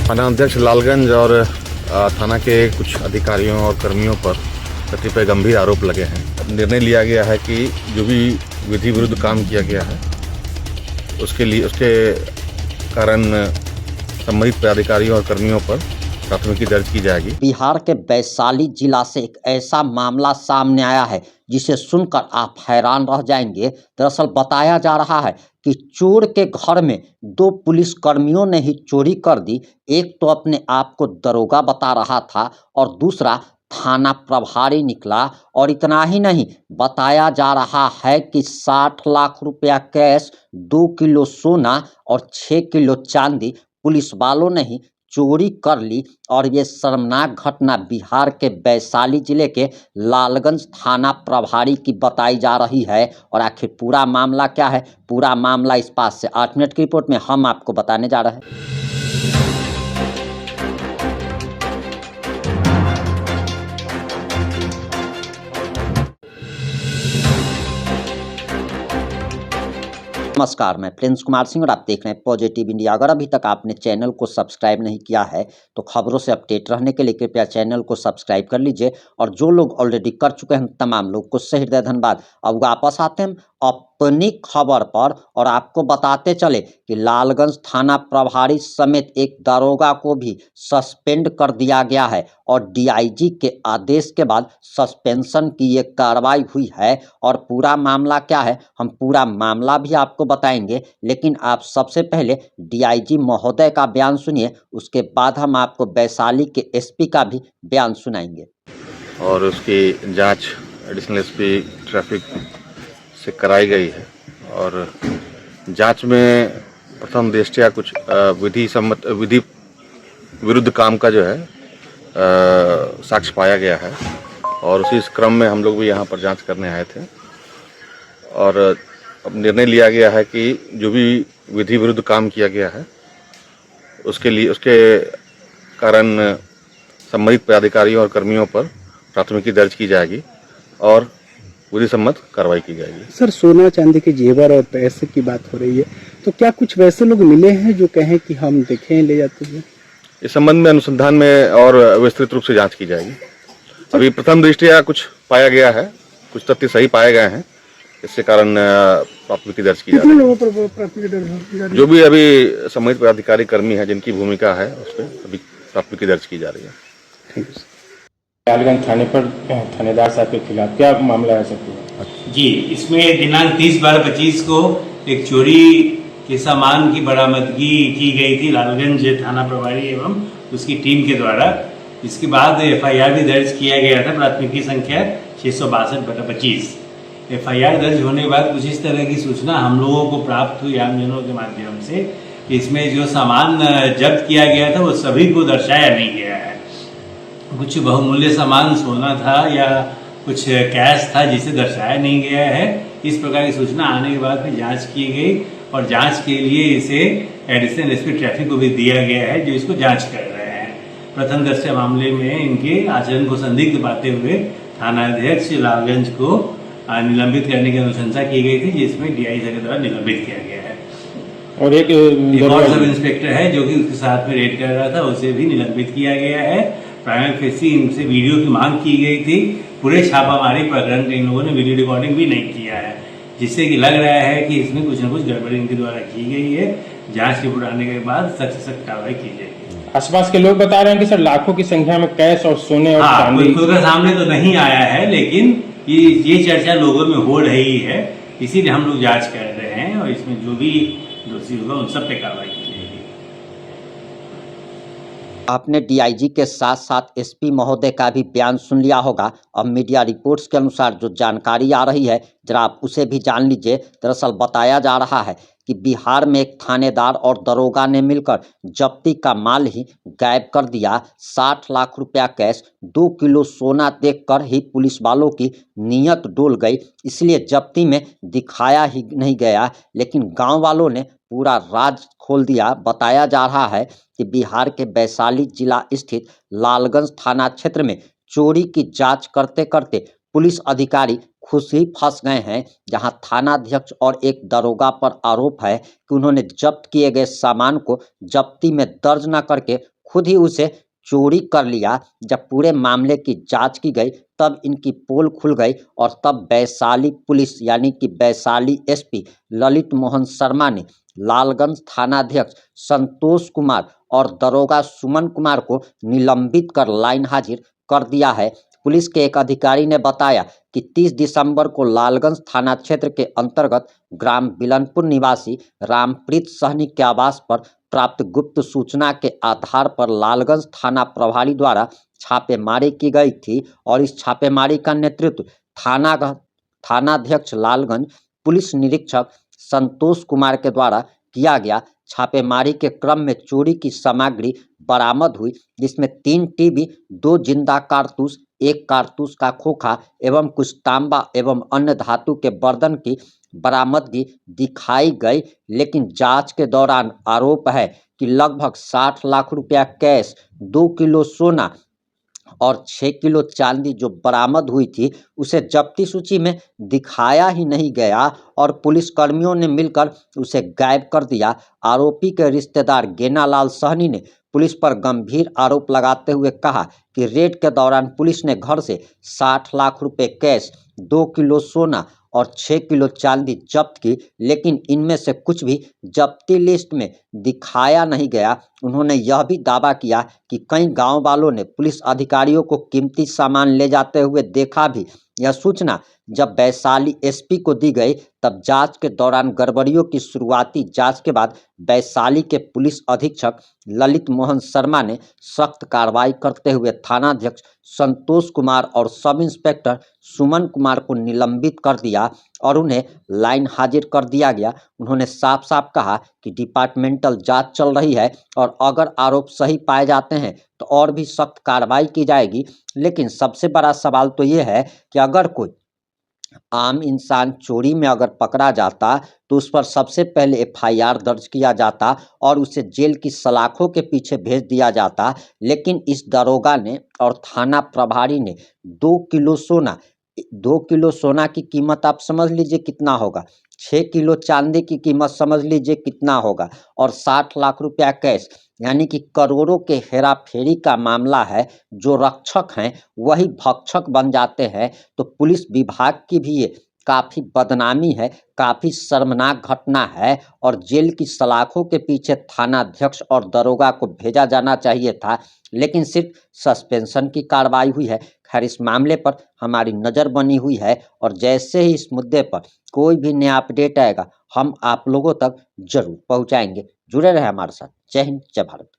थानाध्यक्ष लालगंज और थाना के कुछ अधिकारियों और कर्मियों पर कतिपय गंभीर आरोप लगे हैं। निर्णय लिया गया है कि जो भी विधि विरुद्ध काम किया गया है उसके कारण संबंधित पदाधिकारियों और कर्मियों पर प्राथमिकी दर्ज की जाएगी। बिहार के वैशाली जिला से एक ऐसा मामला सामने आया है जिसे सुनकर आप हैरान रह जाएंगे। दरअसल बताया जा रहा है कि चोर के घर में दो पुलिस कर्मियों ने ही चोरी कर दी। एक तो अपने आप को दरोगा बता रहा था और दूसरा थाना प्रभारी निकला। और इतना ही नहीं, बताया जा रहा है कि 60 लाख रुपया कैश, 2 किलो सोना और 6 किलो चांदी पुलिस वालों ने ही चोरी कर ली। और ये शर्मनाक घटना बिहार के वैशाली जिले के लालगंज थाना प्रभारी की बताई जा रही है। और आखिर पूरा मामला क्या है, पूरा मामला इस बात से 8 मिनट की रिपोर्ट में हम आपको बताने जा रहे हैं। नमस्कार, मैं प्रिंस कुमार सिंह और आप देख रहे हैं पॉजिटिव इंडिया। अगर अभी तक आपने चैनल को सब्सक्राइब नहीं किया है तो खबरों से अपडेट रहने के लिए कृपया चैनल को सब्सक्राइब कर लीजिए। और जो लोग ऑलरेडी कर चुके हैं तमाम लोग को सही हृदय धन्यवाद। अब वापस आते हैं अपनी खबर पर और आपको बताते चले कि लालगंज थाना प्रभारी समेत एक दरोगा को भी सस्पेंड कर दिया गया है। और डीआईजी के आदेश के बाद सस्पेंशन की ये कार्रवाई हुई है। और पूरा मामला क्या है, हम पूरा मामला भी आपको बताएंगे, लेकिन आप सबसे पहले डीआईजी महोदय का बयान सुनिए, उसके बाद हम आपको वैशाली के एसपी का भी बयान सुनाएंगे। और उसकी जांच एडिशनल एसपी ट्रैफिक से कराई गई है। और जांच में प्रथम दृष्टया कुछ विधि विरुद्ध काम का जो है साक्ष्य पाया गया है। और उसी क्रम में हम लोग भी यहाँ पर जांच करने आए थे। और अब निर्णय लिया गया है कि जो भी विधि विरुद्ध काम किया गया है उसके कारण संबंधित पदाधिकारियों और कर्मियों पर प्राथमिकी दर्ज की जाएगी और विधि सम्मत कार्रवाई की जाएगी। सर, सोना चांदी के जेवर और पैसे की बात हो रही है, तो क्या कुछ वैसे लोग मिले हैं जो कहें कि हम देखें ले जाते हैं? इस संबंध में अनुसंधान में और विस्तृत रूप से जांच की जाएगी। अभी प्रथम दृष्टया कुछ पाया गया है, कुछ तथ्य सही पाए गए हैं, इससे कारण प्राथमिकी दर्ज की जा रही है। लोगों पर प्राथमिकी दर्ज? जो भी अभी संबंधित पदाधिकारी कर्मी है जिनकी भूमिका है उस पर अभी प्राथमिकी दर्ज की जा रही है। Thank you. लालगंज थाने पर थानेदार साहब के खिलाफ क्या मामला है सर? जी, इसमें दिनांक 30/12/25 को एक चोरी के सामान की बरामदगी की गई थी लालगंज थाना प्रभारी एवं उसकी टीम के द्वारा। इसके बाद एफआईआर भी दर्ज किया गया था, प्राथमिकी संख्या 662/25। एफआईआर दर्ज होने के बाद कुछ इस तरह की सूचना हम लोगों को प्राप्त हुई आमजनों के माध्यम से। इसमें जो सामान जब्त किया गया था वो सभी को दर्शाया नहीं गया है। कुछ बहुमूल्य सामान सोना था या कुछ कैश था जिसे दर्शाया नहीं गया है। इस प्रकार की सूचना आने के बाद फिर जांच की गई और जांच के लिए इसे एडिशनल एसपी ट्रैफिक को भी दिया गया है जो इसको जांच कर रहे हैं। प्रथम दृष्टया मामले में इनके आचरण को संदिग्ध पाते हुए थानाध्यक्ष लालगंज को निलंबित करने की अनुशंसा की गई थी, जिसमें डीआईजी के द्वारा निलंबित किया गया है। और एक और सब इंस्पेक्टर है जो कि उसके साथ में रेड कर रहा था, उसे भी निलंबित किया गया है। प्राइमरी फेसी इनसे वीडियो की मांग की गई थी। पूरे छापामारी प्रकरण में इन लोगों ने वीडियो रिकॉर्डिंग भी नहीं किया है, जिससे कि लग रहा है कि इसमें कुछ न कुछ गड़बड़ी इनके द्वारा की गई है। जांच रिपोर्ट आने के बाद सख्त से सख्त कार्रवाई की जाएगी। आसपास के लोग बता रहे हैं कि सर लाखों की संख्या में कैश और सोने और चांदी खुद का सामने तो नहीं आया है, लेकिन ये चर्चा लोगों में हो रही है, इसीलिए हम लोग जांच कर रहे हैं और इसमें जो भी दोषी होगा उन सब पे कार्रवाई की जाएगी। आपने डीआईजी के साथ साथ एसपी महोदय का भी बयान सुन लिया होगा। अब मीडिया रिपोर्ट्स के अनुसार जो जानकारी आ रही है जरा आप उसे भी जान लीजिए। दरअसल बताया जा रहा है कि बिहार में एक थानेदार और दरोगा ने मिलकर जब्ती का माल ही गायब कर दिया। 60 लाख रुपया कैश, 2 किलो सोना देखकर ही पुलिस वालों की नीयत डोल गई, इसलिए जब्ती में दिखाया ही नहीं गया, लेकिन गांव वालों ने पूरा राज खोल दिया। बताया जा रहा है कि बिहार के वैशाली जिला स्थित लालगंज थाना क्षेत्र में चोरी की जांच करते करते पुलिस अधिकारी खुद ही फंस गए हैं, जहां थानाध्यक्ष और एक दरोगा पर आरोप है कि उन्होंने जब्त किए गए सामान को जब्ती में दर्ज न करके खुद ही उसे चोरी कर लिया। जब पूरे मामले की जांच की गई तब इनकी पोल खुल गई और तब वैशाली पुलिस यानी कि वैशाली एसपी ललित मोहन शर्मा ने लालगंज थानाध्यक्ष संतोष कुमार और दरोगा सुमन कुमार को निलंबित कर लाइन हाजिर कर दिया है। पुलिस के एक अधिकारी ने बताया कि 30 दिसंबर को लालगंज थाना क्षेत्र के अंतर्गत ग्राम बिलनपुर निवासी रामप्रीत सहनी के आवास पर प्राप्त गुप्त सूचना के आधार पर लालगंज थाना प्रभारी द्वारा छापेमारी की गई थी और इस छापेमारी का नेतृत्व थानाध्यक्ष लालगंज पुलिस निरीक्षक संतोष कुमार के द्वारा किया गया। छापेमारी के क्रम में चोरी की सामग्री बरामद हुई, जिसमें 3 टीवी, 2 जिंदा कारतूस, 1 कारतूस का खोखा एवं कुछ तांबा एवं अन्य धातु के बर्तन की बरामदगी दिखाई गई। लेकिन जांच के दौरान आरोप है कि लगभग 60 लाख रुपया कैश, 2 किलो सोना और 6 किलो चांदी जो बरामद हुई थी उसे जब्ती सूची में दिखाया ही नहीं गया और पुलिसकर्मियों ने मिलकर उसे गायब कर दिया। आरोपी के रिश्तेदार गेनालाल सहनी ने पुलिस पर गंभीर आरोप लगाते हुए कहा कि रेड के दौरान पुलिस ने घर से 60 लाख रुपए कैश, 2 किलो सोना और 6 किलो चांदी जब्त की, लेकिन इनमें से कुछ भी जब्ती लिस्ट में दिखाया नहीं गया। उन्होंने यह भी दावा किया कि कई गांव वालों ने पुलिस अधिकारियों को कीमती सामान ले जाते हुए देखा भी। यह सूचना जब वैशाली एसपी को दी गई तब जांच के दौरान गड़बड़ियों की शुरुआती जांच के बाद वैशाली के पुलिस अधीक्षक ललित मोहन शर्मा ने सख्त कार्रवाई करते हुए थानाध्यक्ष संतोष कुमार और सब इंस्पेक्टर सुमन कुमार को निलंबित कर दिया और उन्हें लाइन हाजिर कर दिया गया। उन्होंने साफ साफ कहा कि डिपार्टमेंटल जांच चल रही है और अगर आरोप सही पाए जाते हैं तो और भी सख्त कार्रवाई की जाएगी। लेकिन सबसे बड़ा सवाल तो ये है कि अगर कोई आम इंसान चोरी में अगर पकड़ा जाता तो उस पर सबसे पहले एफआईआर दर्ज किया जाता और उसे जेल की सलाखों के पीछे भेज दिया जाता। लेकिन इस दरोगा ने और थाना प्रभारी ने 2 किलो सोना की कीमत आप समझ लीजिए कितना होगा, 6 किलो चांदी की कीमत समझ लीजिए कितना होगा और 60 लाख रुपया कैश, यानी कि करोड़ों के हेरा फेरी का मामला है। जो रक्षक हैं वही भक्षक बन जाते हैं। तो पुलिस विभाग की भी ये काफ़ी बदनामी है, काफ़ी शर्मनाक घटना है और जेल की सलाखों के पीछे थानाध्यक्ष और दरोगा को भेजा जाना चाहिए था, लेकिन सिर्फ सस्पेंशन की कार्रवाई हुई है। खैर, इस मामले पर हमारी नज़र बनी हुई है और जैसे ही इस मुद्दे पर कोई भी नया अपडेट आएगा हम आप लोगों तक जरूर पहुंचाएंगे। जुड़े रहे हमारे साथ। जय हिंद, जय भारत।